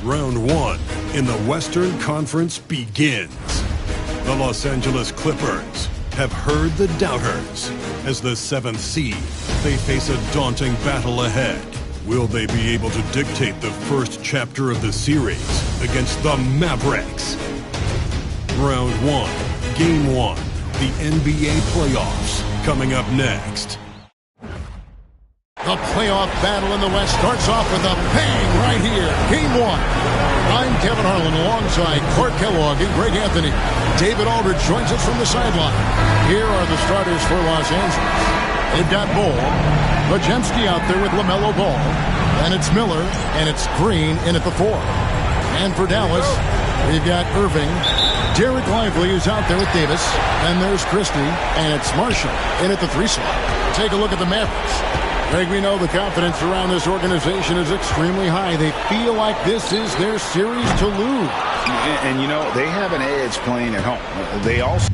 Round one in the Western Conference begins. The Los Angeles Clippers have heard the doubters. As the 7th seed, they face a daunting battle ahead. Will they be able to dictate the first chapter of the series against the Mavericks? Round one, Game 1, the NBA playoffs, coming up next. The playoff battle in the West starts off with a bang right here. Game 1. I'm Kevin Harlan alongside Clark Kellogg and Greg Anthony. David Aldridge joins us from the sideline. Here are the starters for Los Angeles. They've got Bol, Podziemski out there with LaMelo Ball. And it's Miller, and it's Green in at the 4. And for Dallas, we've got Irving. Derek Lively is out there with Davis. And there's Christie, and it's Marshall in at the 3 slot. Take a look at the Mavericks. Greg, we know the confidence around this organization is extremely high. They feel like this is their series to lose. And you know, they have an edge playing at home. They also...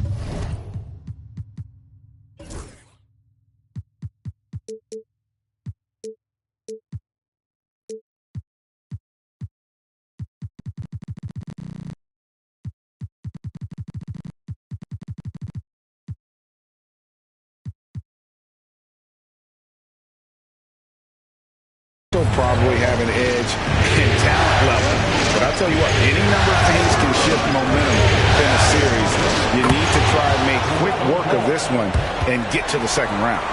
probably have an edge in talent level. But I'll tell you what, any number of things can shift momentum in a series. You need to try and make quick work of this one and get to the second round.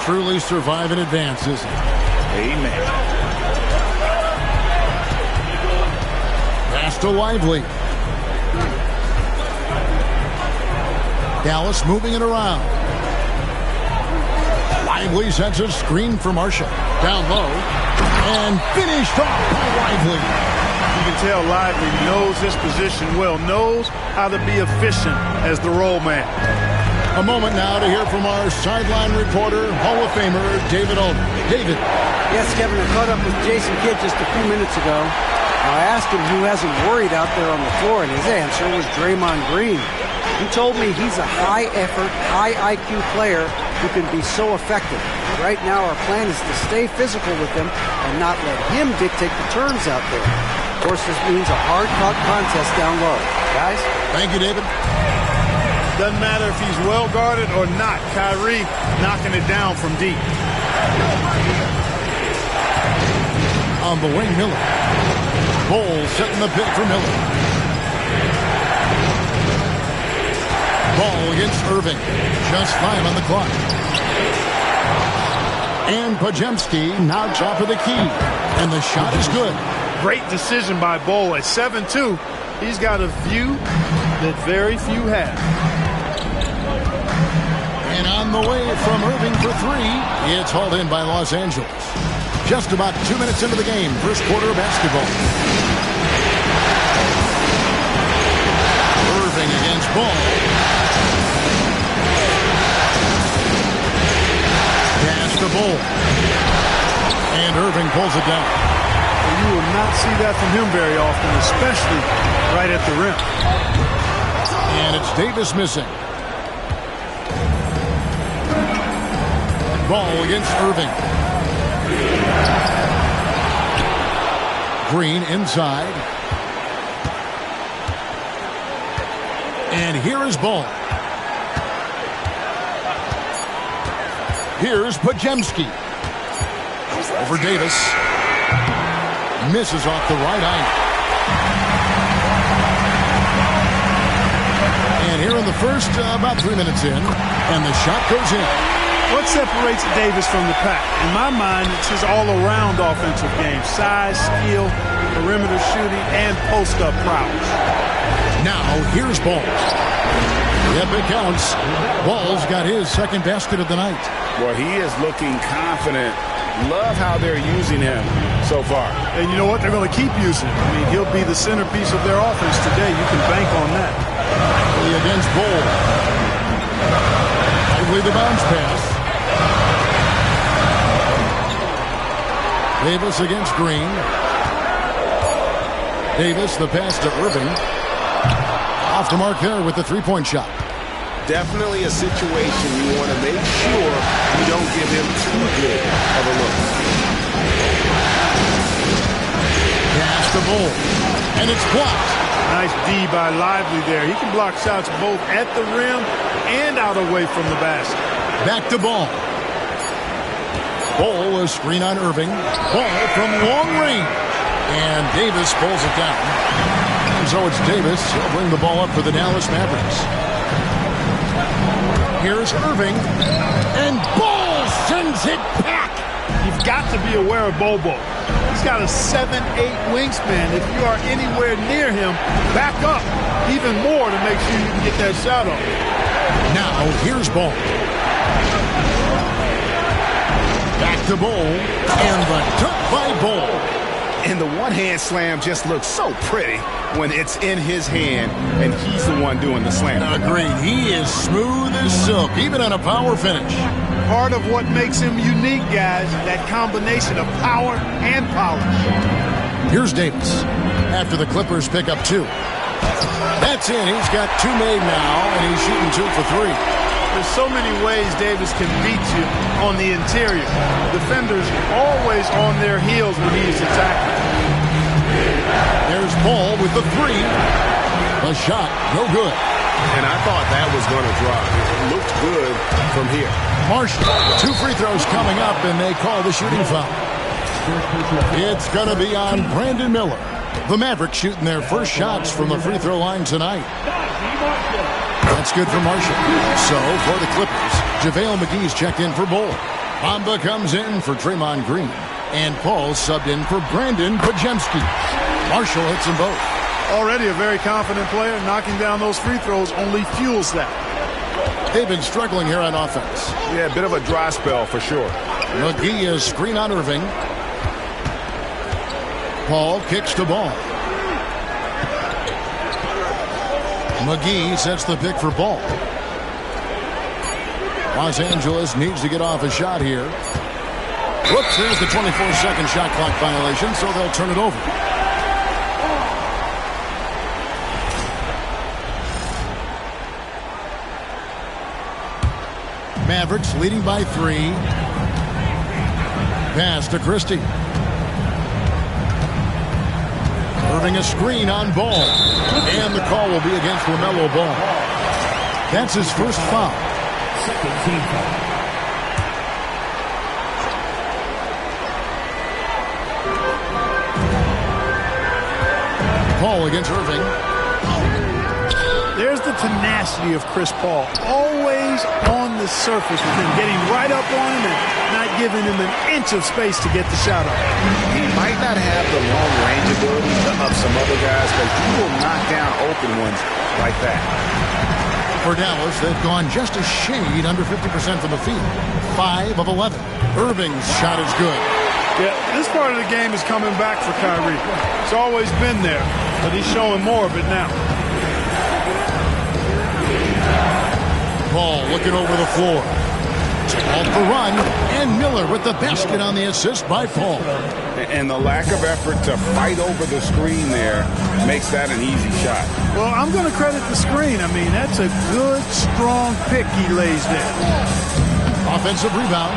Truly survive and advance, isn't it? Amen. Pass to Lively. Dallas moving it around. Lively sets a screen for Marshall. Down low. And finished off by Lively. You can tell Lively knows his position well, knows how to be efficient as the roll man. A moment now to hear from our sideline reporter, Hall of Famer, David Aldridge. David. Yes, Kevin, I caught up with Jason Kidd just a few minutes ago. I asked him who hasn't worried out there on the floor, and his answer was Draymond Green. He told me he's a high-effort, high-IQ player who can be so effective. Right now, our plan is to stay physical with him and not let him dictate the terms out there. Of course, this means a hard-fought contest down low. Guys? Thank you, David. Doesn't matter if he's well-guarded or not. Kyrie knocking it down from deep. On the wing, Miller. Bol setting the pick for Miller. Ball against Irving. Just 5 on the clock. And Podziemski now top of the key. And the shot is good. Great decision by Bol at 7-2. He's got a view that very few have. And on the way from Irving for three, it's hauled in by Los Angeles. Just about 2 minutes into the game, first quarter of basketball. Irving against Ball. Pass to Ball. And Irving pulls it down. You will not see that from him very often, especially right at the rim. And it's Davis missing. Ball against Irving. Green inside. And here is Ball. Here's Podziemski. Over Davis. Misses off the right eye. And here in the first, about 3 minutes in, and the shot goes in. What separates Davis from the pack? In my mind, it's his all-around offensive game. Size, skill, perimeter shooting, and post-up prowess. Now, here's Ball. Yep, it counts. Ball's got his second basket of the night. Well, he is looking confident. Love how they're using him so far. And you know what? They're going to keep using him. I mean, he'll be the centerpiece of their offense today. You can bank on that. Against Ball. Lively the bounce pass. Davis against Green. Davis, the pass to Irving. Off the mark there with the three-point shot. Definitely a situation you want to make sure you don't give him too good of a look. Pass to Bull. And it's blocked. Nice D by Lively there. He can block shots both at the rim and out away from the basket. Back to Ball. Ball, a screen on Irving. Ball from long range. And Davis pulls it down. And so it's Davis. He'll bring the ball up for the Dallas Mavericks. Here's Irving. And Ball sends it back. You've got to be aware of Bobo. He's got a 7'8" wingspan. If you are anywhere near him, back up even more to make sure you can get that shot off. Now, here's Ball. Back to Ball. And the dunk by Ball. And the one-hand slam just looks so pretty when it's in his hand and he's the one doing the slam. Agreed. He is smooth as silk, even on a power finish. Part of what makes him unique, guys, that combination of power and polish. Here's Davis after the Clippers pick up two. That's in. He's got two made now, and he's shooting 2 for 3. There's so many ways Davis can beat you on the interior. Defenders always on their heels when he is attacking. There's Ball with the 3. The shot, no good. And I thought that was going to drop. It looked good from here. Marshall, 2 free throws coming up, and they call the shooting foul. It's going to be on Brandon Miller. The Mavericks shooting their first shots from the free throw line tonight. That's good for Marshall. So, for the Clippers, JaVale McGee's checked in for Bull. Bamba comes in for Draymond Green. And Paul subbed in for Brandon Podziemski. Marshall hits them both. Already a very confident player. Knocking down those free throws only fuels that. They've been struggling here on offense. Yeah, a bit of a dry spell for sure. McGee is screen on Irving. Paul kicks to Ball. McGee sets the pick for Ball. Los Angeles needs to get off a shot here. Whoops, there's the 24-second shot clock violation, so they'll turn it over. Mavericks leading by 3. Pass to Christie. Irving a screen on Ball. And the call will be against LaMelo Ball. That's his first foul. Second team foul. Ball against Irving. There's the tenacity of Chris Paul. Always on the surface with him, getting right up on him and not giving him an inch of space to get the shot up. He might not have the long-range ability of some other guys, but he will knock down open ones like that. For Dallas, they've gone just a shade under 50% from the field. 5 of 11. Irving's shot is good. Yeah, this part of the game is coming back for Kyrie. It's always been there, but he's showing more of it now. Ball looking over the floor. Off the run, and Miller with the basket on the assist by Paul. And the lack of effort to fight over the screen there makes that an easy shot. Well, I'm going to credit the screen. I mean, that's a good, strong pick he lays there. Offensive rebound.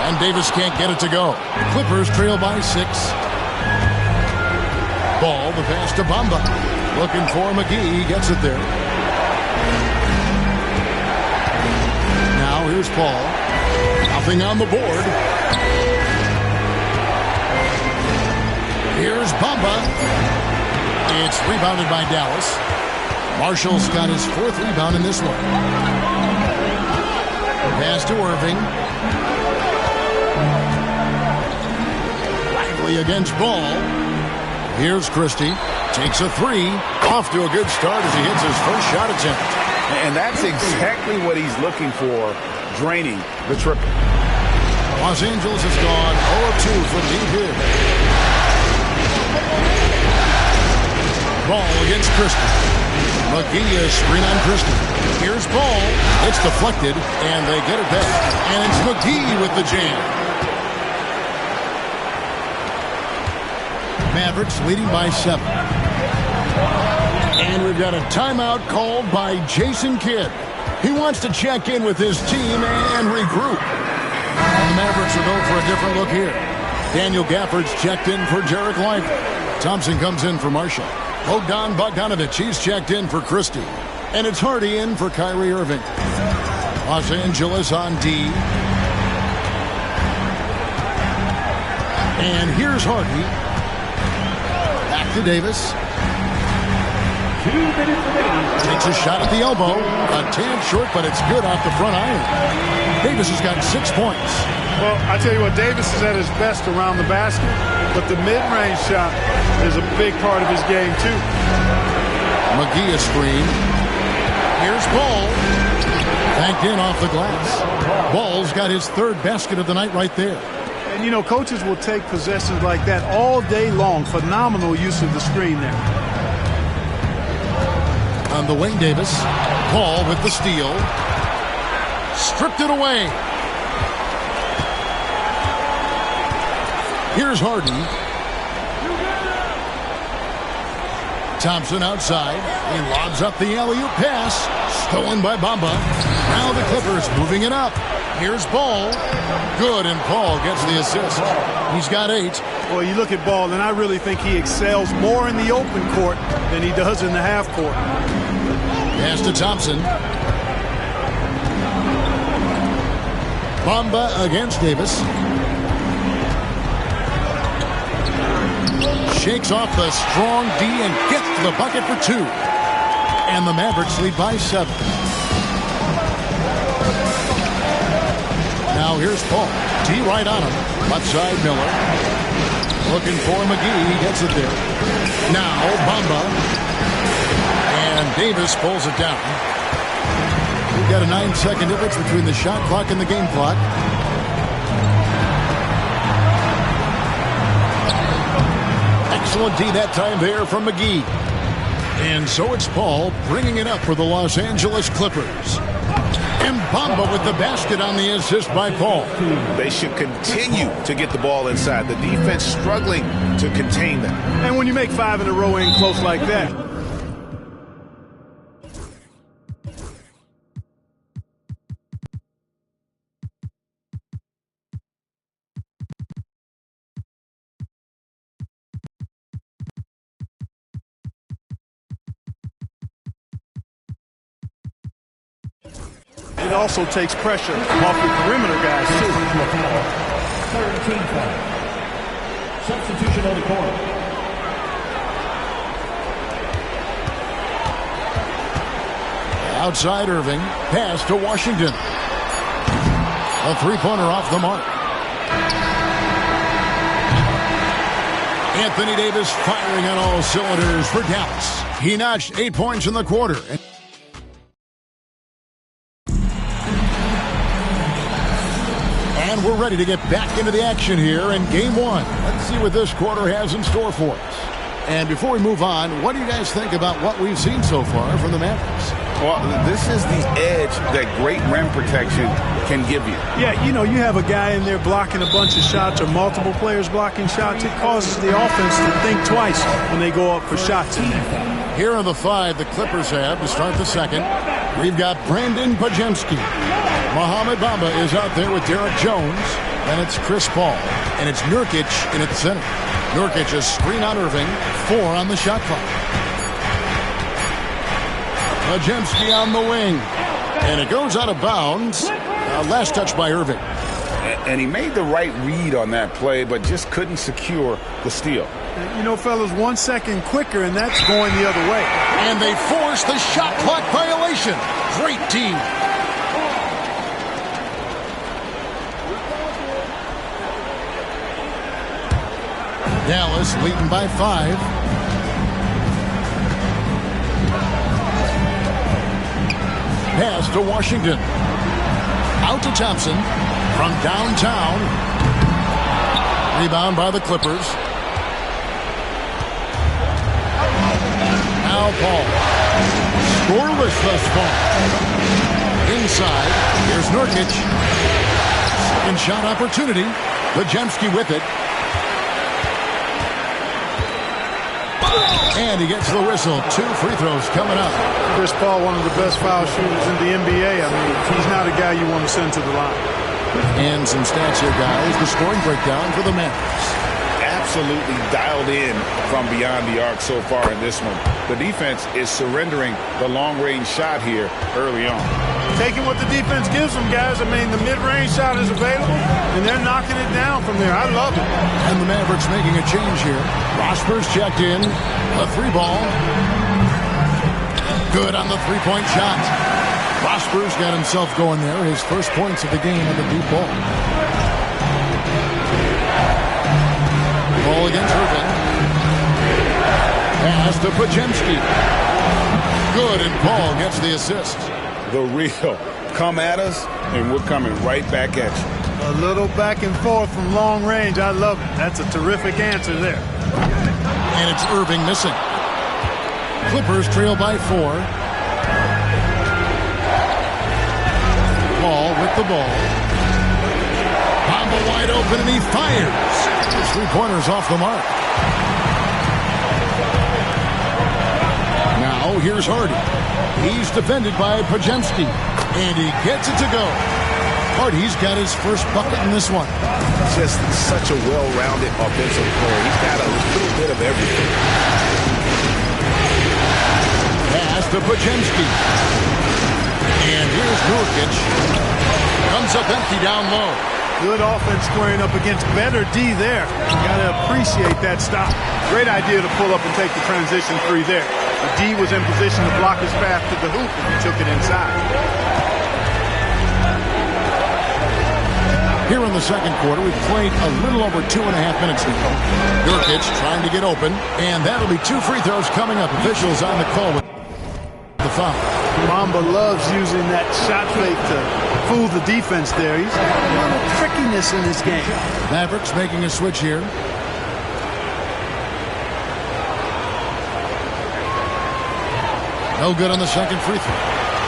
And Davis can't get it to go. Clippers trail by 6. Ball, the pass to Bamba. Looking for McGee. He gets it there. Now here's Paul. Nothing on the board. Here's Bamba. It's rebounded by Dallas. Marshall's got his 4th rebound in this one. Pass to Irving. Lively against Ball. Here's Christie. Takes a 3. Off to a good start as he hits his first shot attempt. And that's exactly what he's looking for, draining the triple. Los Angeles has gone 0-2 from deep here. Ball against Christie. McGee screen on Christie. Here's Ball. It's deflected, and they get it back. And it's McGee with the jam. Mavericks leading by 7. And we've got a timeout called by Jason Kidd. He wants to check in with his team and regroup. And the Mavericks will go for a different look here. Daniel Gafford's checked in for Jarek Lively. Thompson comes in for Marshall. Bogdan Bogdanovic, he's checked in for Christie. And it's Hardy in for Kyrie Irving. Los Angeles on D. And here's Hardy. Back to Davis. 2 minutes remaining. Takes a shot at the elbow. A tad short, but it's good off the front iron. Davis has got 6 points. Well, I tell you what, Davis is at his best around the basket, but the mid-range shot is a big part of his game, too. McGee a screen. Here's Ball. Banked in off the glass. Ball's got his 3rd basket of the night right there. And, you know, coaches will take possessions like that all day long. Phenomenal use of the screen there. On the wing, Davis. Ball with the steal. Stripped it away. Here's Hardy. Thompson outside. He lobs up the alley-oop pass. Stolen by Bamba. Now the Clippers moving it up. Here's Ball. Good, and Paul gets the assist. He's got 8. Well, you look at Ball, and I really think he excels more in the open court than he does in the half court. Pass to Thompson. Bamba against Davis. Shakes off the strong D and gets to the bucket for 2. And the Mavericks lead by 7. Now here's Paul. T right on him. Left side Miller. Looking for McGee. He gets it there. Now Bamba. And Davis pulls it down. We've got a 9-second difference between the shot clock and the game clock. Excellent D that time there from McGee. And so it's Paul bringing it up for the Los Angeles Clippers. And Bamba with the basket on the assist by Paul. They should continue to get the ball inside. The defense struggling to contain them. And when you make 5 in a row in close like that, it also takes pressure off the perimeter guys, too. 3rd team foul. Substitution on the court. Outside Irving. Pass to Washington. A three-pointer off the mark. Anthony Davis firing on all cylinders for Dallas. He notched 8 points in the quarter. And we're ready to get back into the action here in Game 1. Let's see what this quarter has in store for us. And before we move on, what do you guys think about what we've seen so far from the Mavericks? Well, this is the edge that great rim protection can give you. Yeah, you know, you have a guy in there blocking a bunch of shots or multiple players blocking shots. It causes the offense to think twice when they go up for shots in there. Here are the 5 the Clippers have to start the second. We've got Brandon Podziemski. Mohamed Bamba is out there with Derek Jones. Then it's Chris Paul. And it's Nurkic in at the center. Nurkic a screen on Irving. 4 on the shot clock. Podziemski on the wing. And it goes out of bounds. Last touch by Irving. And he made the right read on that play, but just couldn't secure the steal. You know, fellas, 1 second quicker, and that's going the other way. And they force the shot clock violation. Great team. Dallas leading by 5. Pass to Washington. Out to Thompson from downtown. Rebound by the Clippers. Now Paul. Scoreless thus far. Inside. Here's Nurkic. Second shot opportunity. Podziemski with it. And he gets the whistle. 2 free throws coming up. Chris Paul, one of the best foul shooters in the NBA. I mean, he's not a guy you want to send to the line. And some stats here, guys. The scoring breakdown for the Mavericks. Absolutely dialed in from beyond the arc so far in this one. The defense is surrendering the long-range shot here early on. Taking what the defense gives them, guys. I mean, the mid-range shot is available, and they're knocking it down from there. I love it. And the Mavericks making a change here. Rosper's checked in. A 3-ball. Good on the 3-point shot. Rosper's got himself going there. His first points of the game on the deep ball. Ball against Irving. Pass to Podziemski. Good, and Paul gets the assist. The real come at us, and we're coming right back at you. A little back and forth from long range. I love it. That's a terrific answer there. And it's Irving missing. Clippers trail by 4. Paul with the ball. Bamba wide open, and he fires. 3-pointers off the mark. Now here's Hardy. He's defended by Podziemski, and he gets it to go. Hardy's got his first bucket in this one. Just such a well-rounded offensive player. He's got a little bit of everything. Pass to Podziemski. And here's Nurkic. Comes up empty down low. Good offense squaring up against better D there. Got to appreciate that stop. Great idea to pull up and take the transition 3 there. The D was in position to block his path to the hoop if he took it inside. Here in the second quarter, we've played a little over 2.5 minutes now. Nurkic trying to get open, and that'll be 2 free throws coming up. Officials on the call with the foul. Bamba loves using that shot fake to fool the defense there. He's got a lot of trickiness in his game. Mavericks making a switch here. No good on the second free throw.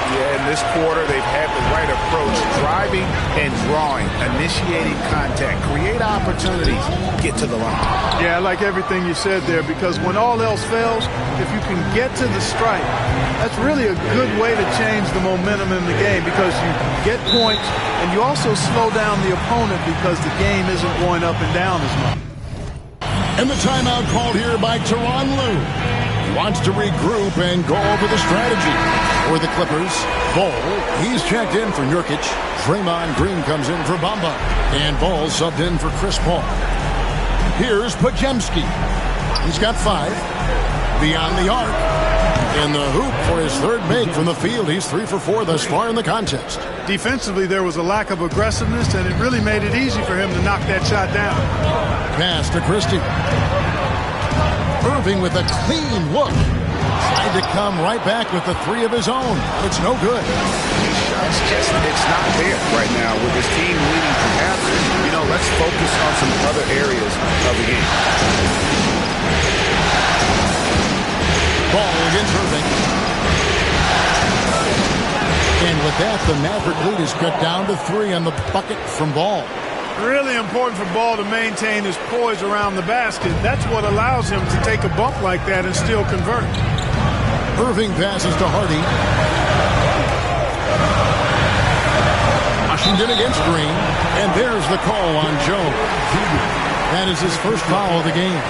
Yeah, in this quarter, they've had the right approach, driving and drawing, initiating contact, create opportunities, get to the line. Yeah, I like everything you said there, because when all else fails, if you can get to the stripe, that's really a good way to change the momentum in the game, because you get points and you also slow down the opponent because the game isn't going up and down as much. And the timeout called here by Tyronn Lue. Wants to regroup and go over the strategy. For the Clippers, Ball, he's checked in for Nurkic. Draymond Green comes in for Bamba. And Ball subbed in for Chris Paul. Here's Podziemski. He's got 5. Beyond the arc. in the hoop for his third make from the field. He's 3 for 4 thus far in the contest. Defensively, there was a lack of aggressiveness, and it really made it easy for him to knock that shot down. Pass to Christie. Irving with a clean look. Tried to come right back with the 3 of his own. It's no good. It's not there right now with his team leading perhaps. Let's focus on some other areas of the game. Ball against Irving. And with that, the Maverick lead is cut down to 3 on the bucket from Ball. Really important for Ball to maintain his poise around the basket. That's what allows him to take a bump like that and still convert. Irving passes to Hardy. Washington against Green. And there's the call on Jones. That is his first foul of the game.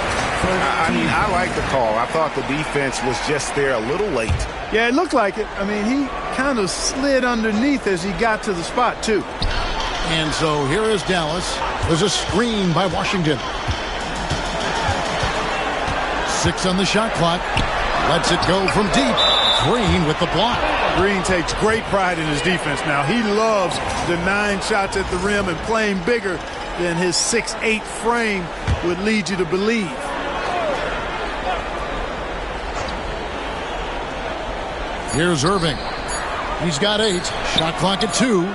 I like the call. I thought the defense was just there a little late. Yeah, it looked like it. He kind of slid underneath as he got to the spot, too. And so here is Dallas. There's a screen by Washington. 6 on the shot clock. Lets it go from deep. Green with the block. Green takes great pride in his defense now. He loves denying shots at the rim and playing bigger than his 6'8" frame would lead you to believe. Here's Irving. He's got 8. Shot clock at 2.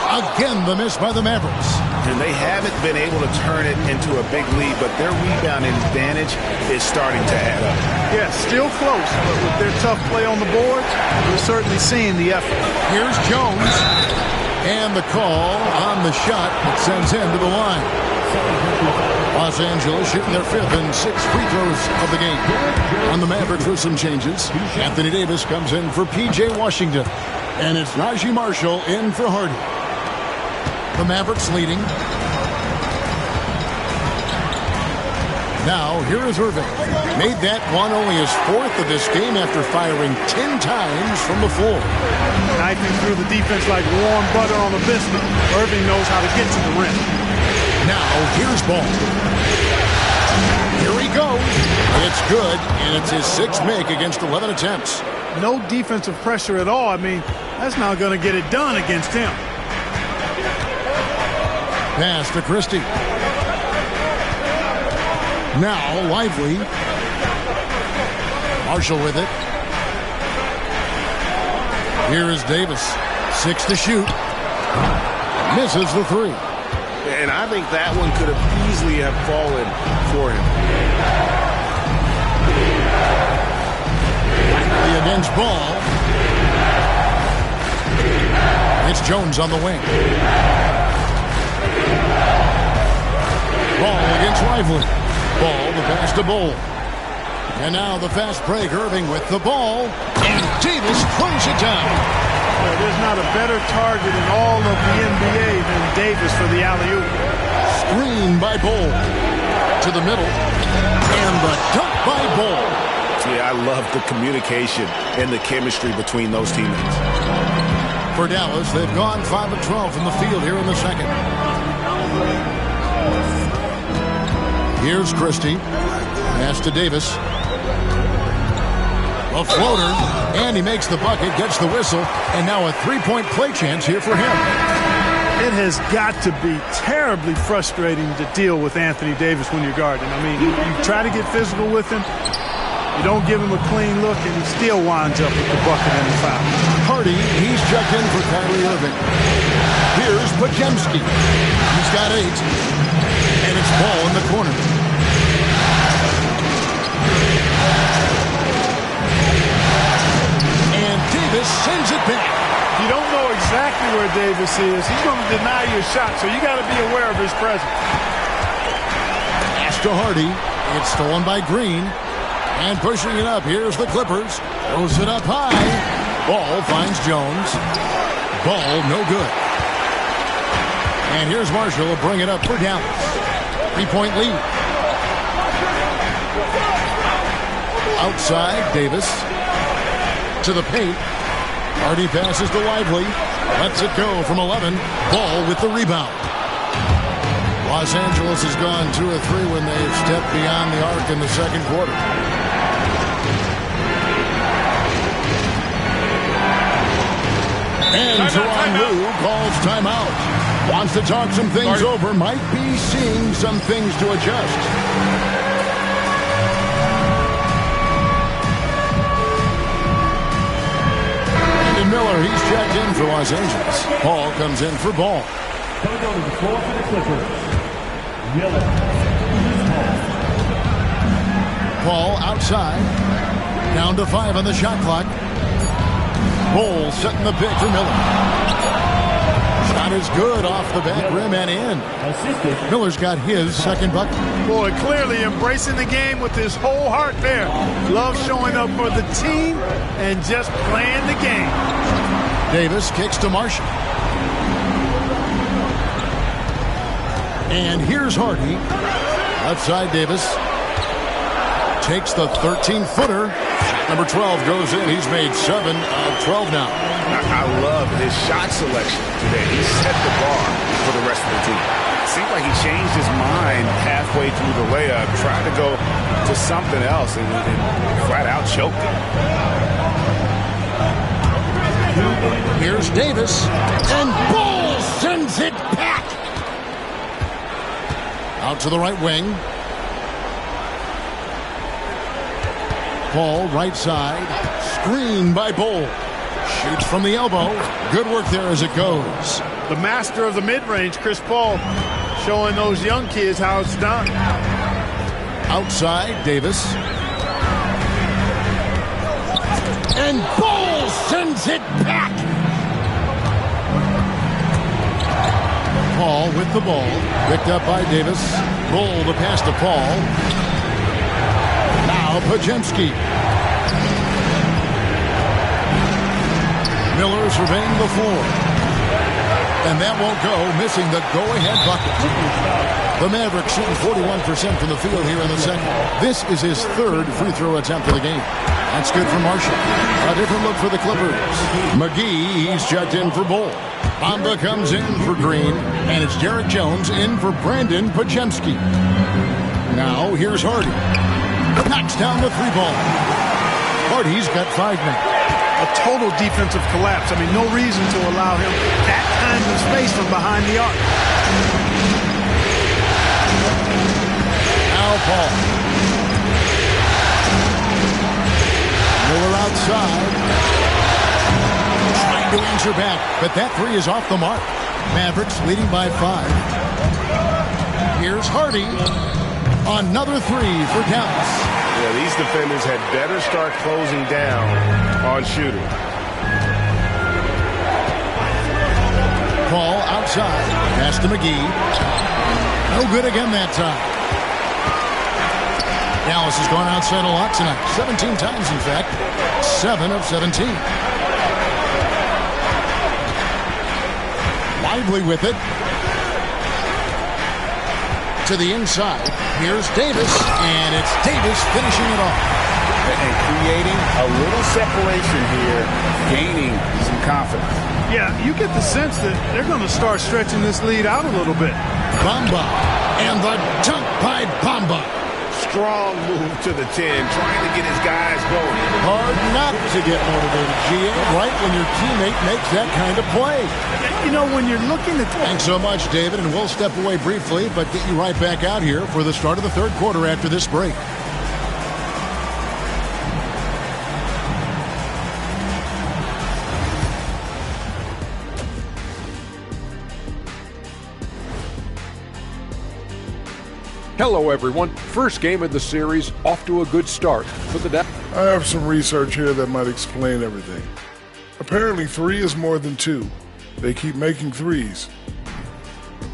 Again, the miss by the Mavericks. And they haven't been able to turn it into a big lead, but their rebounding advantage is starting to add up. Yeah, still close, but with their tough play on the boards, we're certainly seeing the effort. Here's Jones. And the call on the shot that sends him to the line. Los Angeles shooting their 5th and 6th free throws of the game. On the Mavericks with some changes. Anthony Davis comes in for P.J. Washington. And it's Najee Marshall in for Hardy. The Mavericks leading. Now, here is Irving. Made that one only his 4th of this game after firing 10 times from the floor. Knifing through the defense like warm butter on a biscuit. Irving knows how to get to the rim. Now, here's Ball. Here he goes. It's good, and it's his 6th make against 11 attempts. No defensive pressure at all. That's not going to get it done against him. Pass to Christie. Now, Lively. Marshall with it. Here is Davis. 6 to shoot. Misses the 3. And I think that one could have easily have fallen for him. Lively against Ball. It's Jones on the wing. Ball against Lively. Ball, the pass to Bowl. And now the fast break. Irving with the ball. And Davis throws it down. There's not a better target in all of the NBA than Davis for the alley-oop. Screen by Bowl. To the middle. And the dunk by Bowl. Yeah, I love the communication and the chemistry between those teammates. For Dallas, they've gone 5 of 12 from the field here in the second. Here's Christie. Pass to Davis. A floater. And he makes the bucket, gets the whistle, and now a 3-point play chance here for him. It has got to be terribly frustrating to deal with Anthony Davis when you're guarding. You try to get physical with him. You don't give him a clean look, and he still winds up with the bucket and the foul. Hardy, he's checked in for Kyrie Irving. Here's Podziemski. He's got 8. And it's Ball in the corner. And Davis sends it back. You don't know exactly where Davis is. He's going to deny your shot, so you got to be aware of his presence. Pass to Hardy. It's stolen by Green. And pushing it up, here's the Clippers. Throws it up high. Ball finds Jones. Ball no good. And here's Marshall to bring it up for Dallas. 3-point lead. Outside, Davis. To the paint. Hardy passes to Lively. Lets it go from 11. Ball with the rebound. Los Angeles has gone 2 of 3 when they've stepped beyond the arc in the second quarter. And Tyronn Lue calls timeout. Wants to talk some things over. Might be seeing some things to adjust. Brandon Miller, he's checked in for Los Angeles. Paul comes in for Ball. Coming over the floor for the Clippers. Miller. Paul outside. Down to 5 on the shot clock. Ball setting the pick for Miller. Shot is good off the back rim and in. Miller's got his second bucket. Boy, clearly embracing the game with his whole heart there. Love showing up for the team and just playing the game. Davis kicks to Marshall. And here's Hardy. Outside Davis. Takes the 13-footer. Number 12 goes in. He's made 7 of 12 now. I love his shot selection today. He set the bar for the rest of the team. It seemed like he changed his mind halfway through the layup, tried to go to something else, and flat out choked it. Here's Davis. And Ball sends it back. Out to the right wing. Ball right side. Screen by Ball. Shoots from the elbow. Good work there as it goes. The master of the mid-range, Chris Paul, showing those young kids how it's done. Outside, Davis. And Ball sends it back. Paul with the ball. Picked up by Davis. Ball the pass to Paul. Now Podziemski. Miller surveying the floor. And that won't go, missing the go-ahead bucket. The Mavericks shooting 41% from the field here in the second. This is his third free throw attempt of the game. That's good for Marshall. A different look for the Clippers. McGee, he's checked in for Bull. Bamba comes in for Green, and it's Derek Jones in for Brandon Podziemski. Now here's Hardy. Knocks down the 3-ball. Hardy's got 5 now. A total defensive collapse. I mean, no reason to allow him that kind of space from behind the arc. Now Paul. Miller outside. Trying to answer back, but that 3 is off the mark. Mavericks leading by 5. Here's Hardy. Another 3 for Dallas. Yeah, these defenders had better start closing down on shooting. Paul outside. Pass to McGee. No good again that time. Dallas has gone outside a lot tonight. 17 times, in fact. 7 of 17. Lively with it. To the inside. Here's Davis, and it's Davis finishing it off. And creating a little separation here, gaining some confidence. Yeah, you get the sense that they're going to start stretching this lead out a little bit. Bamba, and the dunk by Bamba. Strong move to the 10, trying to get his guys going. Hard not to get motivated, GA, right when your teammate makes that kind of play. You know, when you're looking at... Thanks so much, David, and we'll step away briefly, but get you right back out here for the start of the third quarter after this break. Hello, everyone. First game of the series, off to a good start for the Dallas. I have some research here that might explain everything. Apparently 3 is more than 2. They keep making 3s.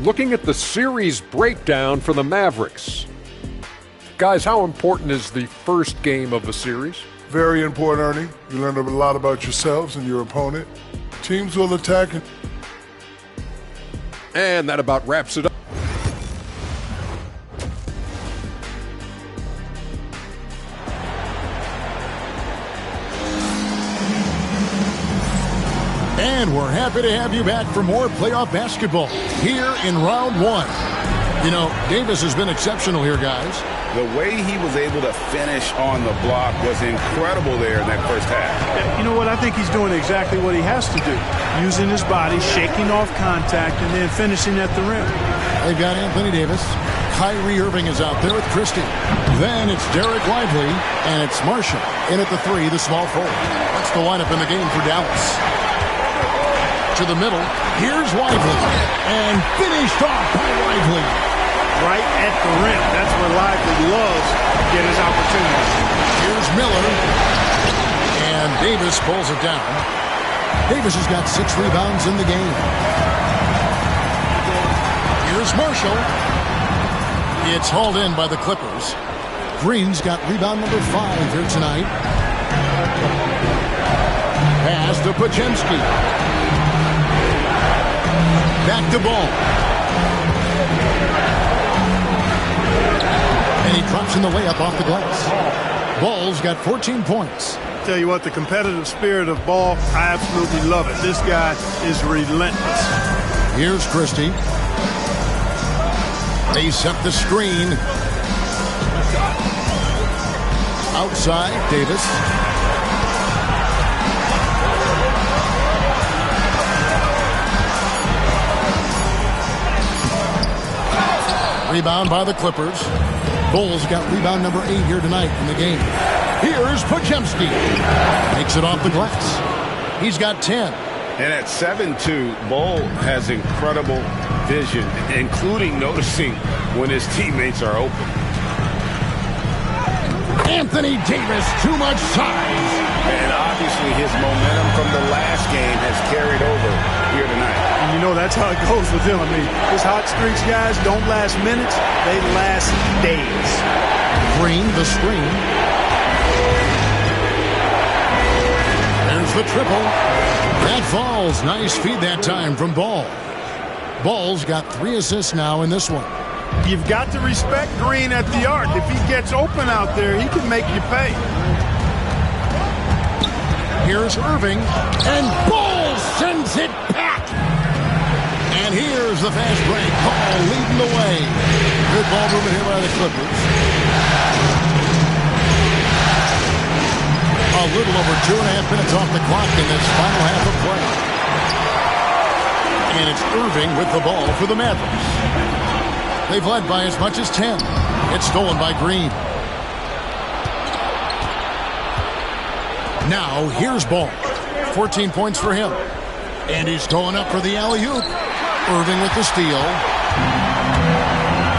Looking at the series breakdown for the Mavericks. Guys, how important is the first game of a series? Very important, Ernie. You learn a lot about yourselves and your opponent. Teams will attack. And that about wraps it up. And we're happy to have you back for more playoff basketball here in round 1. You know, Davis has been exceptional here, guys. The way he was able to finish on the block was incredible there in that first half. You know what? I think he's doing exactly what he has to do. Using his body, shaking off contact, and then finishing at the rim. They've got Anthony Davis. Kyrie Irving is out there with Christie. Then it's Derek Lively, and it's Marshall. In at the 3, the small forward. That's the lineup in the game for Dallas. To the middle, here's Lively. And finished off by Lively. Right at the rim. That's where Lively loves to get his opportunities. Here's Miller. And Davis pulls it down. Davis has got 6 rebounds in the game. Here's Marshall. It's hauled in by the Clippers. Green's got rebound number 5 here tonight. Pass to Podziemski. Back to Ball. And he drops in the layup off the glass. Ball's got 14 points. Tell you what, the competitive spirit of Ball, I absolutely love it. This guy is relentless. Here's Christie. They set the screen. Outside, Davis. Rebound by the Clippers. Bulls got rebound number 8 here tonight in the game. Here's Podziemski. Makes it off the glass. He's got 10. And at 7'2", Ball has incredible vision, including noticing when his teammates are open. Anthony Davis, too much size. And obviously his momentum from the last game has carried over here tonight. And you know that's how it goes with him. I mean, his hot streaks, guys, don't last minutes. They last days. Green, the screen. There's the triple. That falls. Nice feed that time from Ball. Ball's got 3 assists now in this one. You've got to respect Green at the arc. If he gets open out there, he can make you pay. Here's Irving, and Ball sends it back. And here's the fast break. Ball leading the way. Good ball movement here by the Clippers. A little over 2.5 minutes off the clock in this final half of play. And it's Irving with the ball for the Mavericks. They've led by as much as 10. It's stolen by Green. Now, here's Ball. 14 points for him. And he's going up for the alley-oop. Irving with the steal.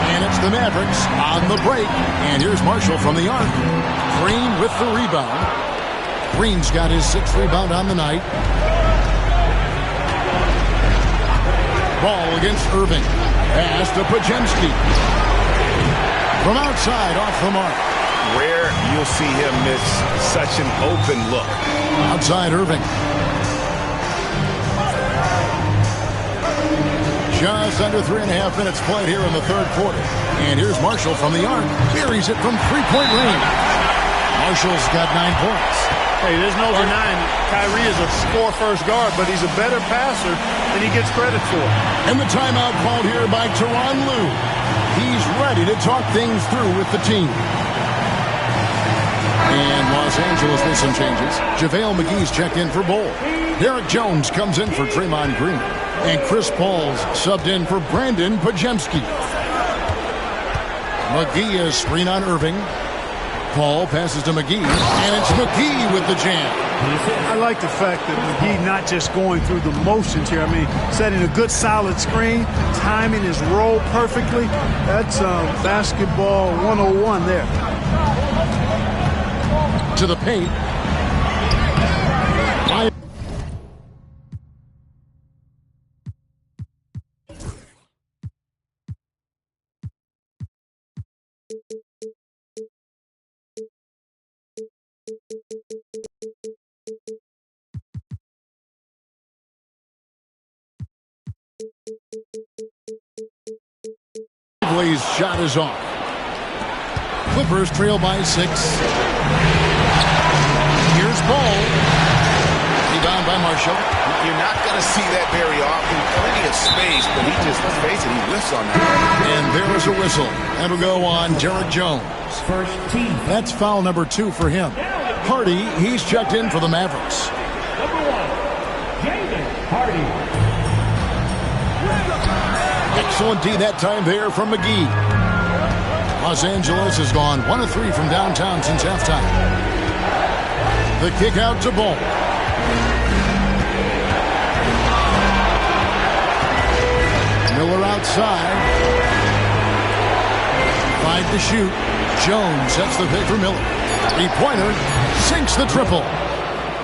And it's the Mavericks on the break. And here's Marshall from the arc. Green with the rebound. Green's got his 6th rebound on the night. Ball against Irving. Pass to Podziemski. From outside, off the mark. Rare you'll see him miss such an open look. Outside Irving. Just under 3.5 minutes played here in the third quarter. And here's Marshall from the arc. Buries it from 3-point range. Marshall's got 9 points. Hey, there's no denying Kyrie is a score-first guard, but he's a better passer than he gets credit for. And the timeout called here by Tyronn Lue. He's ready to talk things through with the team. And Los Angeles with some changes. JaVale McGee's checked in for Ball. Derek Jones comes in for Draymond Green. And Chris Paul's subbed in for Brandon Podziemski. McGee is screen on Irving. Paul passes to McGee, and it's McGee with the jam. I like the fact that McGee not just going through the motions here. I mean, setting a good solid screen, timing his roll perfectly. That's basketball 101 there. To the paint. Lively's shot is off. Clippers trail by 6. Here's Ball. Rebound by by Marshall. You're not going to see that very often. Plenty of space, but he just, face it, he whiffs on that. And there is a whistle. That'll go on Derek Jones. First team. That's foul number 2 for him. Hardy, he's checked in for the Mavericks. Number 1, Jaden Hardy. Excellent D that time there from McGee. Los Angeles has gone 1 of 3 from downtown since halftime. The kick out to Ball. Miller outside. 5 to shoot. Jones sets the pick for Miller. 3-pointer. Sinks the triple.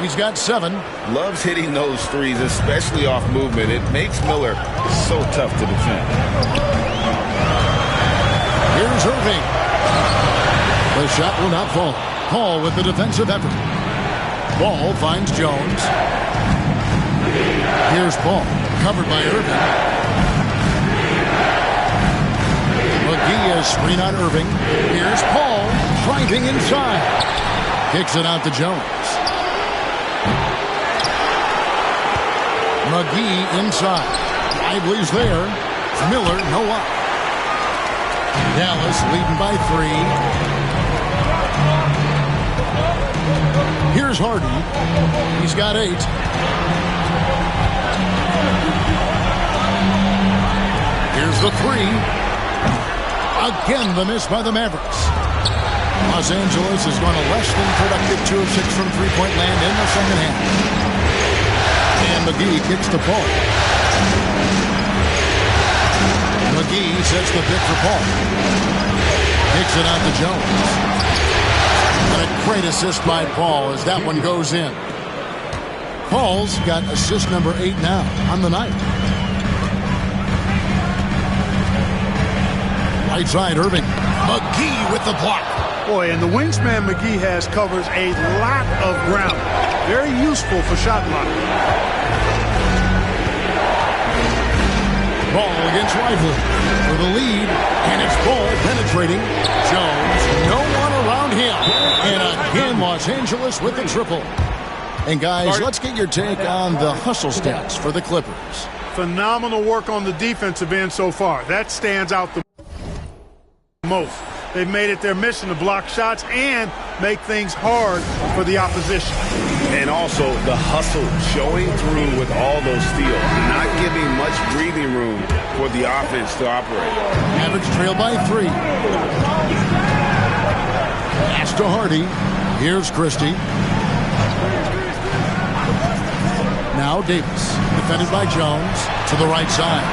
He's got 7. Loves hitting those threes, especially off movement. It makes Miller so tough to defend. Here's Irving. The shot will not fall. Paul with the defensive effort. Ball finds Jones. Here's Paul. Covered by Irving. McGee is screen on Irving. Here's Paul. Driving inside. Kicks it out to Jones. McGee inside. Lively's there. Miller, no up. Dallas leading by 3. Here's Hardy. He's got 8. Here's the 3. Again, the miss by the Mavericks. Los Angeles has gone a less than productive 2 of 6 from three-point land in the second half. And McGee kicks the ball. McGee sets the pick for Paul. Kicks it out to Jones. And a great assist by Paul as that one goes in. Paul's got assist number 8 now on the night. Right side, Irving. McGee with the block. Boy, and the wingspan McGee has covers a lot of ground. Very useful for shot blocking. Ball against Lively for the lead, and it's Ball penetrating. Jones, no one around him. And again, Los Angeles with the triple. And guys, let's get your take on the hustle stats for the Clippers. Phenomenal work on the defensive end so far. That stands out the most. They've made it their mission to block shots and make things hard for the opposition. And also the hustle showing through with all those steals, not giving much breathing room for the offense to operate. Mavericks trail by 3. Pass to Hardy. Here's Christie. Now Davis, defended by Jones, to the right side.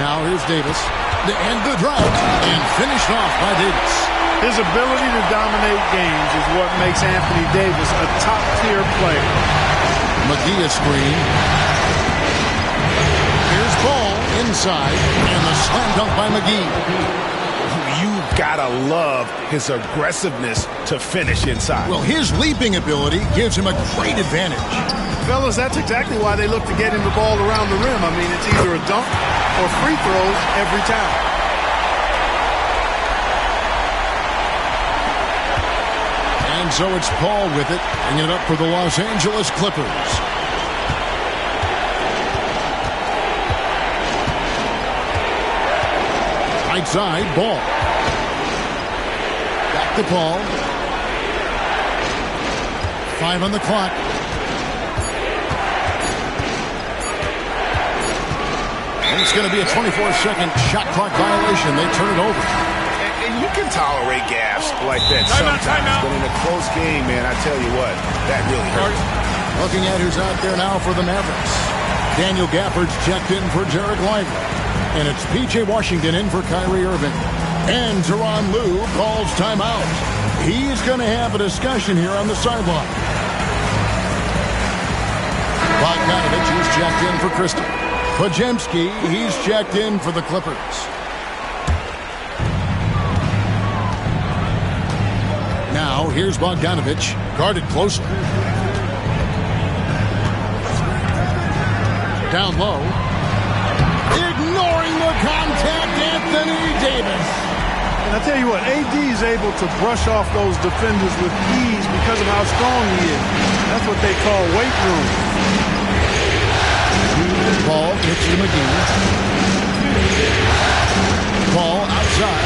Now here's Davis. And the drive, and finished off by Davis. His ability to dominate games is what makes Anthony Davis a top-tier player. McGee a screen. Here's Ball inside, and the slam dunk by McGee. You've got to love his aggressiveness to finish inside. Well, his leaping ability gives him a great advantage. Fellas, that's exactly why they look to get him the ball around the rim. I mean, it's either a dunk or free throws every time. And so it's Paul with it, bringing it up for the Los Angeles Clippers. Right side, Ball. Back to Paul. 5 on the clock. And it's going to be a 24-second shot clock violation. They turn it over. And you can tolerate gaffes like that sometimes. But in a close game, man, I tell you what, that really hurts. Looking at who's out there now for the Mavericks. Daniel Gafford's checked in for Derek Lively. And it's P.J. Washington in for Kyrie Irving. And Tyronn Lue calls timeout. He's going to have a discussion here on the sideline. Bogdanovich is checked in for Christie. Podziemski, he's checked in for the Clippers. Now, here's Bogdanovich, guarded closely. Down low. Ignoring the contact, Anthony Davis. And I tell you what, AD is able to brush off those defenders with ease because of how strong he is. That's what they call weight room. Ball pitched to McGee. Ball outside.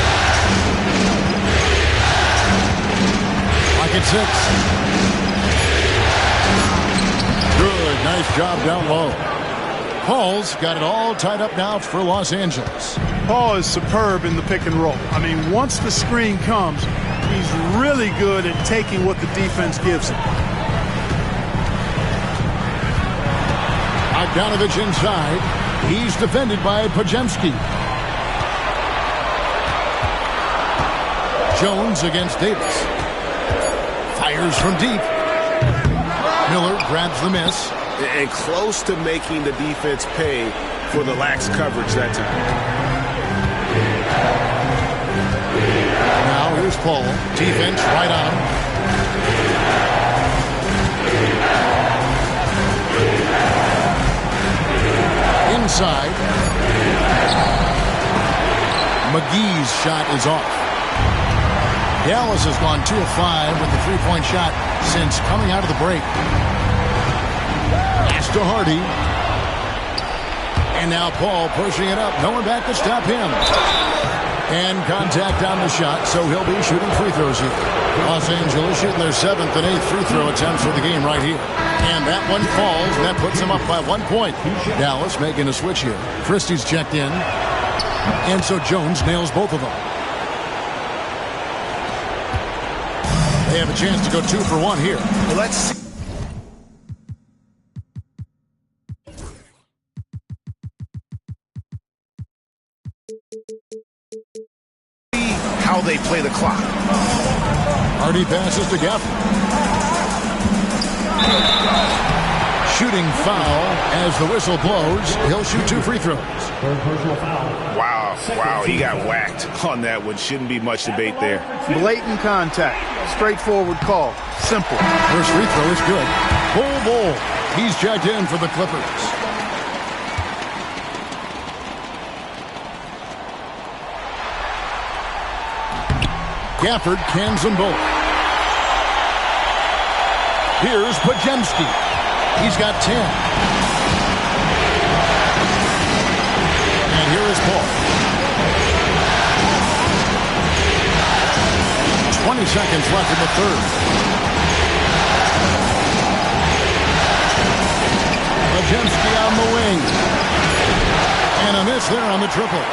Pocket 6. Good, nice job down low. Paul's got it all tied up now for Los Angeles. Paul is superb in the pick and roll. I mean, once the screen comes, he's really good at taking what the defense gives him. Bogdanovich inside. He's defended by Podziemski. Jones against Davis. Fires from deep. Miller grabs the miss. And close to making the defense pay for the lax coverage that time. Now here's Paul. Defense right on him. Inside. McGee's shot is off. Dallas has gone 2 of 5 with the three-point shot since coming out of the break. Pass to Hardy. And now Paul pushing it up. No one back to stop him. And contact on the shot, so he'll be shooting free throws here. Los Angeles shooting their 7th and 8th free throw attempts for the game right here. And that one falls, and that puts them up by 1 point. Dallas making a switch here. Christie's checked in. And so Jones nails both of them. They have a chance to go 2 for 1 here. Well, let's see how they play the clock. Hardy passes to Gafford. Shooting foul as the whistle blows. He'll shoot 2 free throws. Wow, he got whacked on that one. Shouldn't be much debate there. Blatant contact. Straightforward call. Simple. First free throw is good. Bull. He's checked in for the Clippers. Gafford cans them both. Here's Podziemski. He's got 10. And here is Paul. 20 seconds left in the third. Podziemski on the wing. And a miss there on the triple.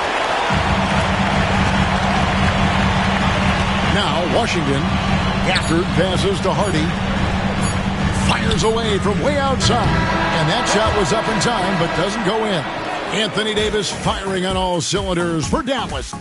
Now Washington. Gafford passes to Hardy. Fires away from way outside. And that shot was up in time, but doesn't go in. Anthony Davis firing on all cylinders for Dallas.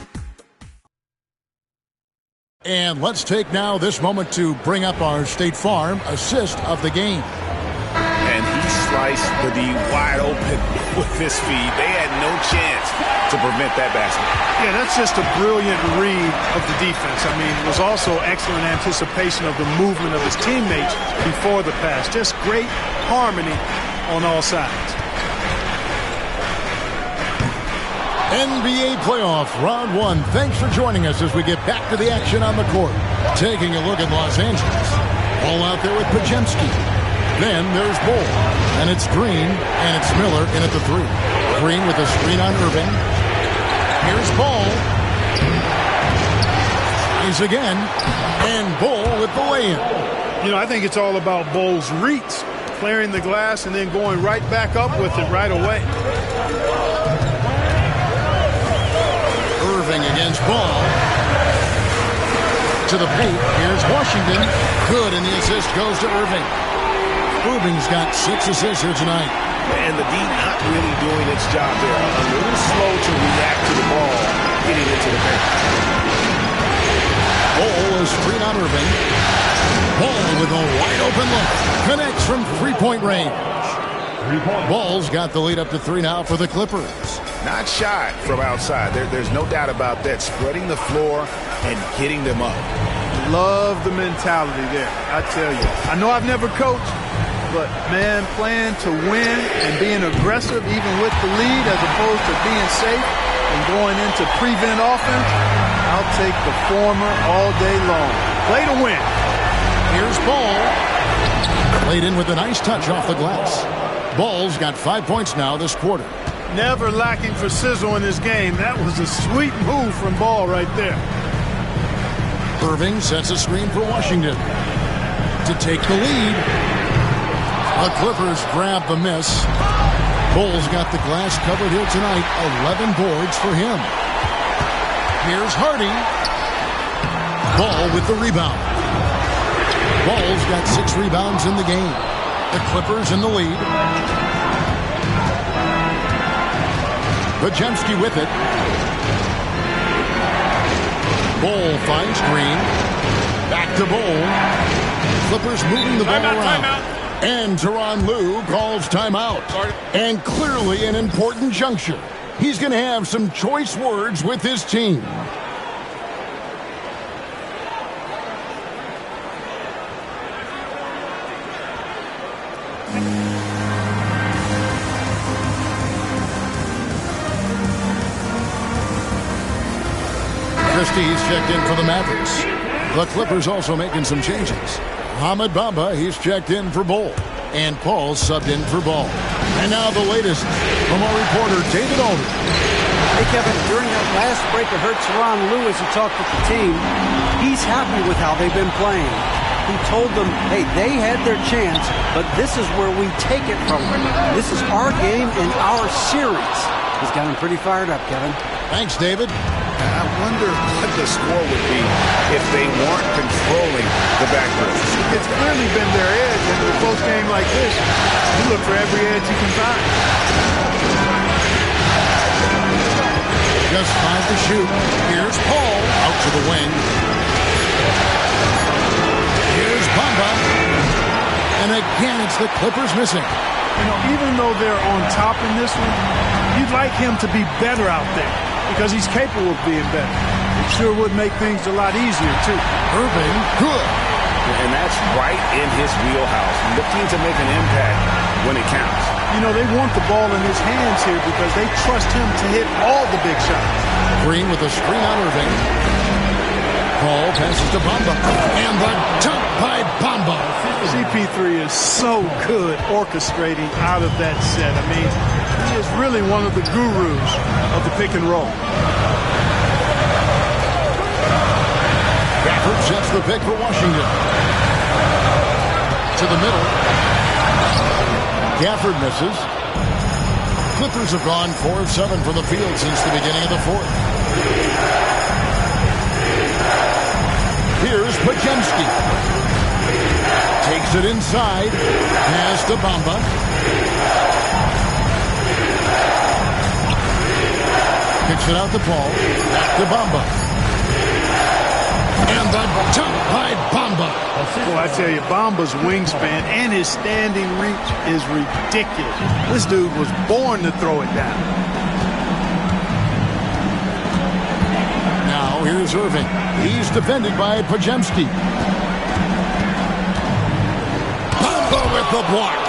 And let's take now this moment to bring up our State Farm assist of the game. And he sliced the D wide open with his feed. They had no chance to prevent that basket. Yeah, that's just a brilliant read of the defense. I mean, it was also excellent anticipation of the movement of his teammates before the pass. Just great harmony on all sides. NBA playoff round 1. Thanks for joining us as we get back to the action on the court. Taking a look at Los Angeles. Ball out there with Podziemski. Then there's Bull. And it's Green. And it's Miller in at the 3. Green with a screen on Irving. Here's Bull. He's again. And Bull with the lay-in. You know, I think it's all about Bull's reach. Clearing the glass and then going right back up with it right away. Irving against Ball. To the paint. Here's Washington. Good, and the assist goes to Irving. Irving's got 6 assists here tonight. And the D not really doing its job there. A little slow to react to the ball getting into the paint. Ball is screen on Irving. Ball with a wide open look. Connects from 3-point range. Ball's got the lead up to 3 now for the Clippers. Not shy from outside. There's no doubt about that. Spreading the floor and getting them up. Love the mentality there, I tell you. I know I've never coached, but, man, playing to win and being aggressive even with the lead as opposed to being safe and going into prevent offense, I'll take the former all day long. Play to win. Here's Ball. Played in with a nice touch off the glass. Ball's got 5 points now this quarter. Never lacking for sizzle in this game. That was a sweet move from Ball right there. Irving sets a screen for Washington to take the lead. The Clippers grab the miss. Bull's got the glass covered here tonight. 11 boards for him. Here's Hardy. Ball with the rebound. Ball's got 6 rebounds in the game. The Clippers in the lead. Podziemski with it. Ball finds Green. Back to Ball. Clippers moving the ball around. And Tyronn Lue calls timeout. And clearly an important juncture. He's going to have some choice words with his team. Christie's checked in for the Mavericks. The Clippers also making some changes. Ahmed Bamba, he's checked in for Bull. And Paul subbed in for Ball. And now the latest from our reporter, David Aldridge. Hey, Kevin, during that last break, I heard Tyronn Lue as he talked with the team. He's happy with how they've been playing. He told them, hey, they had their chance, but this is where we take it from them. This is our game and our series. He's got him pretty fired up, Kevin. Thanks, David. I wonder what the score would be if they weren't controlling the backcourt. It's clearly been their edge in a close game like this. You look for every edge you can find. Just 5 to shoot. Here's Paul out to the wing. Here's Bamba. And again, it's the Clippers missing. You know, even though they're on top in this one, you'd like him to be better out there because he's capable of being better. It sure would make things a lot easier, too. Irving, good. And that's right in his wheelhouse, looking to make an impact when it counts. You know, they want the ball in his hands here because they trust him to hit all the big shots. Green with a screen on Irving. Paul passes to Bamba. And the dunk by Bamba. CP3 is so good orchestrating out of that set. I mean, he is really one of the gurus of the pick and roll. Gafford sets the pick for Washington. To the middle. Gafford misses. Clippers have gone 4 of 7 from the field since the beginning of the fourth. Here's Podziemski. Takes it inside. Pass to Bamba. Kicks it out to Paul. Back to Bamba. And the dunk by Bamba. Well, I tell you, Bamba's wingspan and his standing reach is ridiculous. This dude was born to throw it down. Now here's Irving. He's defended by Podziemski. Bamba with the block.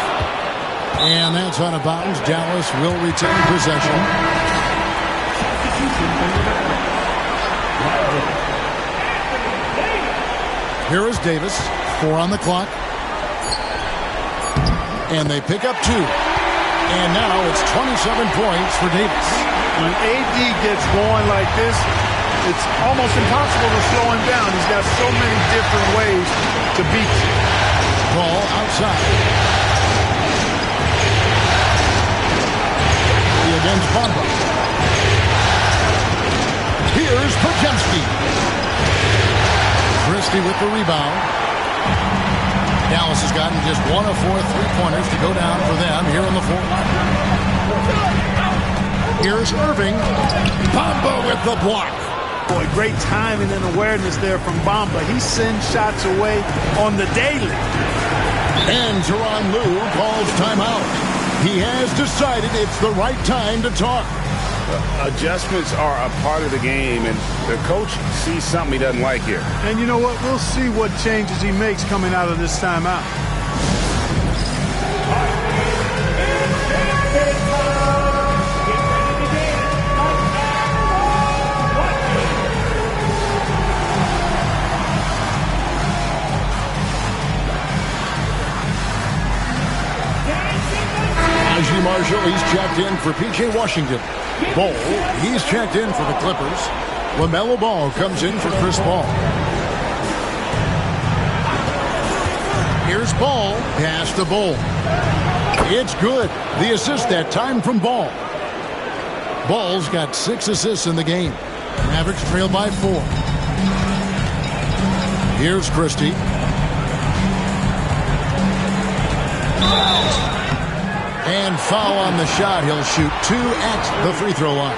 And that's out of bounds. Dallas will retain possession. Here is Davis. 4 on the clock. And they pick up 2. And now it's 27 points for Davis. When AD gets going like this, it's almost impossible to slow him down. He's got so many different ways to beat you. Ball outside. Against Bamba. Here's Podziemski. Christie with the rebound. Dallas has gotten just 1 of 4 3-pointers to go down for them here in the fourth. Here's Irving. Bamba with the block. Boy, great timing and awareness there from Bamba. He sends shots away on the daily. And Tyronn Lue calls timeout. He has decided it's the right time to talk. Adjustments are a part of the game, and the coach sees something he doesn't like here. And you know what? We'll see what changes he makes coming out of this timeout. He's checked in for P.J. Washington. Ball, he's checked in for the Clippers. LaMelo Ball comes in for Chris Paul. Here's Ball, pass to Ball. It's good. The assist that time from Ball. Ball's got 6 assists in the game. Mavericks trail by 4. Here's Christie. And foul on the shot. He'll shoot 2 at the free throw line.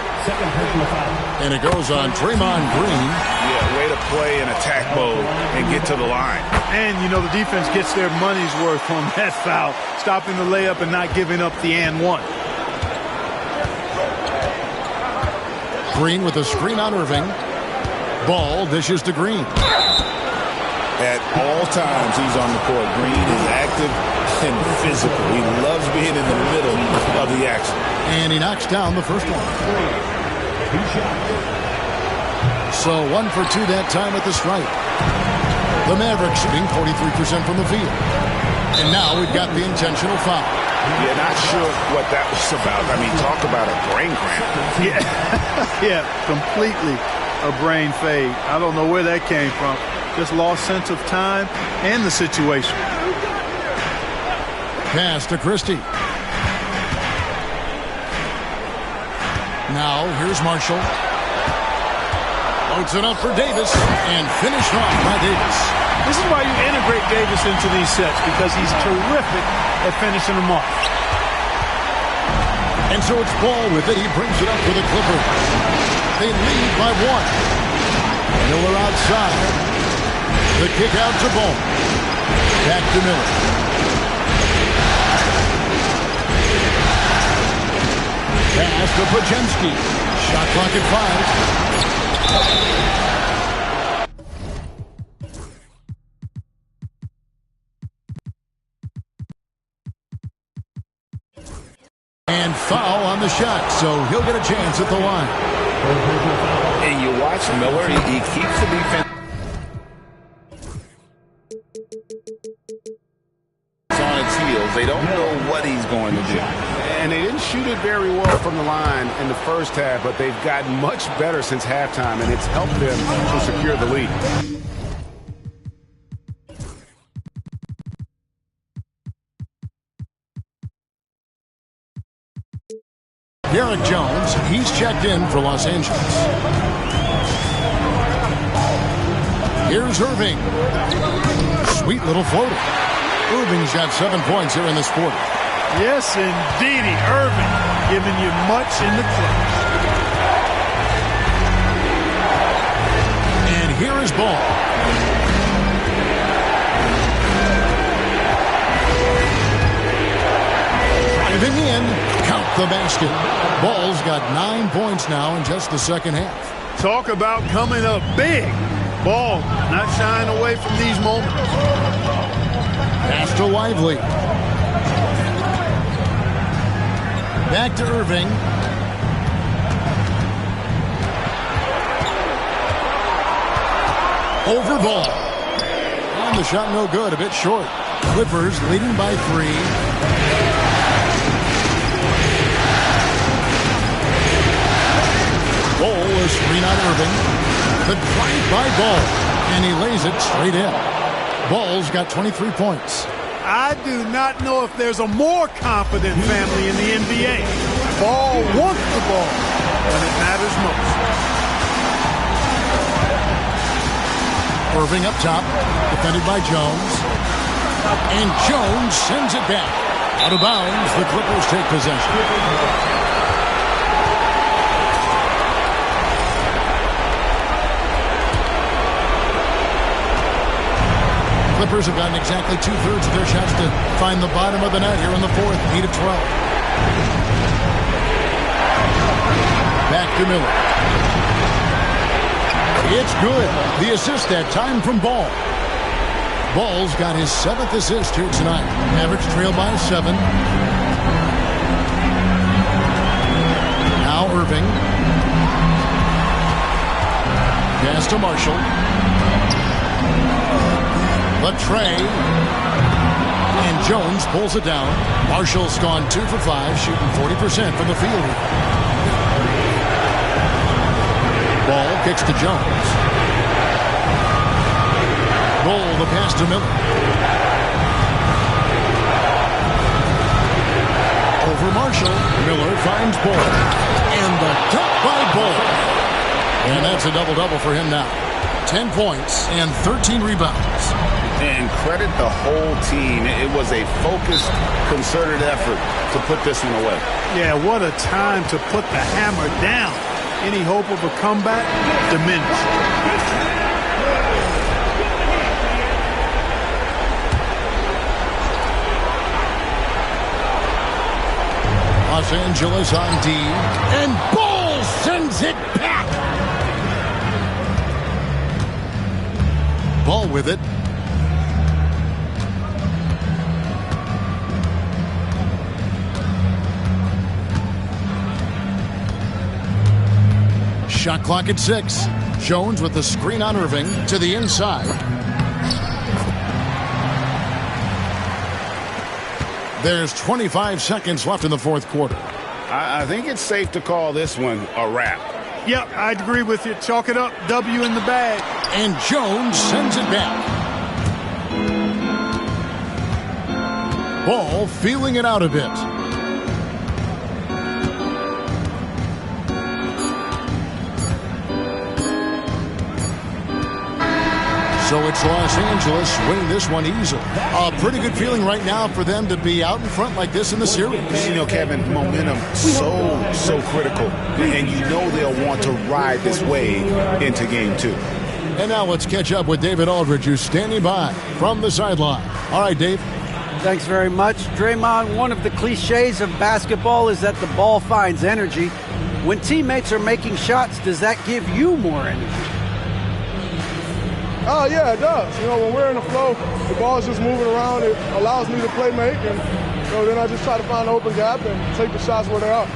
And it goes on Draymond Green. Yeah, way to play in attack mode and get to the line. And, you know, the defense gets their money's worth on that foul, stopping the layup and not giving up the and one. Green with a screen on Irving. Ball dishes to Green. At all times he's on the court. Green is active and physical. He loves being in the middle of the action. And he knocks down the first one. So 1 for 2 that time at the stripe. The Mavericks shooting 43% from the field. And now we've got the intentional foul. Yeah, not sure what that was about. I mean, talk about a brain cramp. Yeah, completely a brain fade. I don't know where that came from. Just lost sense of time and the situation. Pass to Christie. Now here's Marshall. Loads it up for Davis and finished off by Davis. This is why you integrate Davis into these sets, because he's terrific at finishing them off. And so it's Ball with it. He brings it up for the Clippers. They lead by 1. Miller outside. The kick out to Ball. Back to Miller. Pass to Podziemski. Shot clock at 5. And foul on the shot, so he'll get a chance at the line. And you watch Miller, he keeps the defense on its heels. They don't know what he's going to do. And they didn't shoot it very well from the line in the first half, but they've gotten much better since halftime, and it's helped them to secure the lead. Derek Jones, he's checked in for Los Angeles. Here's Irving. Sweet little floater. Irving's got 7 points here in this quarter. Yes, indeedy. Irving giving you much in the clutch. And here is Ball. Driving in, count the basket. Ball's got 9 points now in just the second half. Talk about coming up big. Ball not shying away from these moments. Pass to Lively. Back to Irving. Over Ball. And the shot no good, a bit short. Clippers leading by 3. Ball, a screen on Irving. The drive by Ball. And he lays it straight in. Ball's got 23 points. I do not know if there's a more confident family in the NBA. Ball wants the ball when it matters most. Irving up top, defended by Jones. And Jones sends it back. Out of bounds, the Clippers take possession. Clippers have gotten exactly 2/3 of their shots to find the bottom of the net here in the fourth, 8 of 12. Back to Miller. It's good. The assist that time from Ball. Ball's got his 7th assist here tonight. Mavericks trail by 7. Now Irving. Pass to Marshall. Latrey. And Jones pulls it down. Marshall's gone 2 for 5, shooting 40% from the field. Ball kicks to Jones. Roll the pass to Miller. Over Marshall. Miller finds Ball. And the dunk by Ball. And that's a double-double for him now. 10 points and 13 rebounds. And credit the whole team. It was a focused, concerted effort to put this one away. Yeah, what a time to put the hammer down. Any hope of a comeback diminished. Los Angeles on D. And Ball sends it back. Ball with it. Shot clock at 6. Jones with the screen on Irving to the inside. There's 25 seconds left in the fourth quarter. I think it's safe to call this one a wrap. Yep, I'd agree with you. Chalk it up. W in the bag. And Jones sends it back. Ball feeling it out a bit. So it's Los Angeles winning this one easily. A pretty good feeling right now for them to be out in front like this in the series. You know, Kevin, momentum so critical. And you know they'll want to ride this wave into game 2. And now let's catch up with David Aldridge, who's standing by from the sideline. All right, Dave. Thanks very much. Draymond, one of the cliches of basketball is that the ball finds energy. When teammates are making shots, does that give you more energy? Oh, yeah, it does. You know, when we're in the flow, the ball's just moving around. It allows me to play make, and then I just try to find an open gap and take the shots where they are.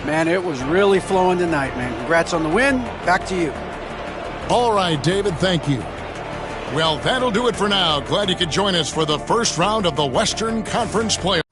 Man, it was really flowing tonight, man. Congrats on the win. Back to you. All right, David, thank you. Well, that'll do it for now. Glad you could join us for the first round of the Western Conference Playoffs.